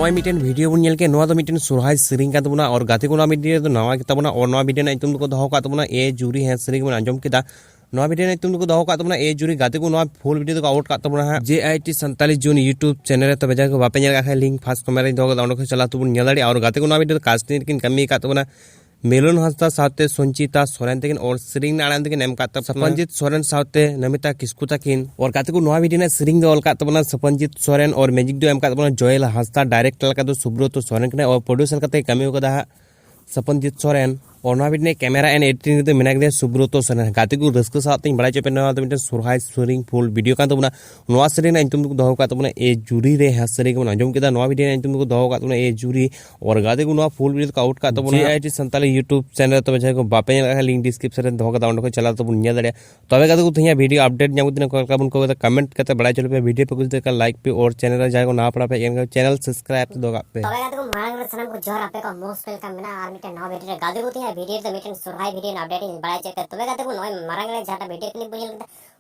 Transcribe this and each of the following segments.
नवा mitten video बन nail के नवा दो मिटन सुरहाय सेरिंग का तबना और गाते को नवा वीडियो तो नवा के तबना और नवा वीडियो ना तुम को दहो का तबना ए जूरी है सेरिंग बन अंजम केदा नवा वीडियो ना तुम को दहो का तबना ए जूरी गाते को नवा फुल वीडियो तो आउट का तबना है JIT 47 जून यूट्यूब चैनल तो बजा को बापे नेल का लिंक फास्ट कमेंट दहो का उंडो को चला तुम नेल दाड़ी और गाते को नवा वीडियो तो कास्टिंग किन कमी का तबना मेलन हंसदा साथे संचिता सोरेन तकिन और सेरिंग नाड़ान तकिन एम काता सपनजीत सोरेन साथे नमिता किस्कू तकिन और गाते को नवा वीडियो ना सेरिंग दो अलका तबना सपनजीत सोरेन और मैजिक दो एम का तबना जोयल हंसदा डायरेक्ट लका दो सुब्रतो सोरेन कने और प्रोड्यूसर कते कमी कदा सपनजीत सोरेन और नवा वीडियो कैमरा एंड एडिटिंग दे मेना के सुब्रतो सोरेन गाते को रस्क साथे बड़ा चपे नवा तो मिटन सुरहाय सेरिंग फुल वीडियो का तबना नवा सेरिंग ना तुम को दहो का तबना ए जूरी रे हसरे को अंजम केदा नवा वीडियो ना तुम को दहो का तबना ए जूरी और गाते को नवा फुल वीडियो का आउट का तबना JIT 47 यूट्यूब चैनल तो बजा को बापे नेल का लिंक डिस्क्रिप्शन रे दहो का उंडो को चला तो न्या दड़े तबे गाते को तहिया वीडियो अपडेट न्याम दिन को बन को कमेंट करते बड़ा चलो पे वीडियो पे कुछ लाइक पे और चैनल रे जाय को ना पड़ा पे चैनल सब्सक्राइब दो पे तबे गाते को मांग रे सनम को जोर आपे का मोस्ट वेलकम मेना आर मिटन नवा वीडियो गाते को तहिया वीडियो तो मिटन सुरहाय वीडियो अपडेट बड़ा चेक तबे गाते को नय मांग रे जाटा वीडियो क्लिप बुझल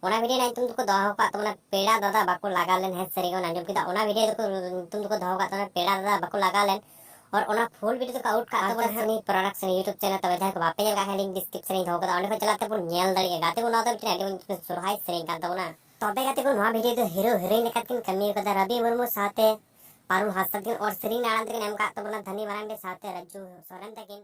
ओना वीडियो ना तुम को दहो का तमना पेड़ा दादा बाको लगा लेन है सरी को अंजम किदा ओना वीडियो को तुम को दहो का तमना पेड़ा दादा बाको लगा लेन और ओना फुल वीडियो तो आउट का तमना सनी प्रोडक्शन यूट्यूब चैनल तबे जाय को बापे का लिंक डिस्क्रिप्शन रे दहो का ओने को चलाते पुर नेल दड़ी गाते को ना तो मिटन सुरहाय सरी का तमना तबे गाते को नवा वीडियो तो हीरो हीरोइन लेकिन कमी कदा रवि मुर्मू साथे पारुल हासद और श्री नारायण तक नेम का तमना धनी मरांडे साथे रज्जू सोरेन तकिन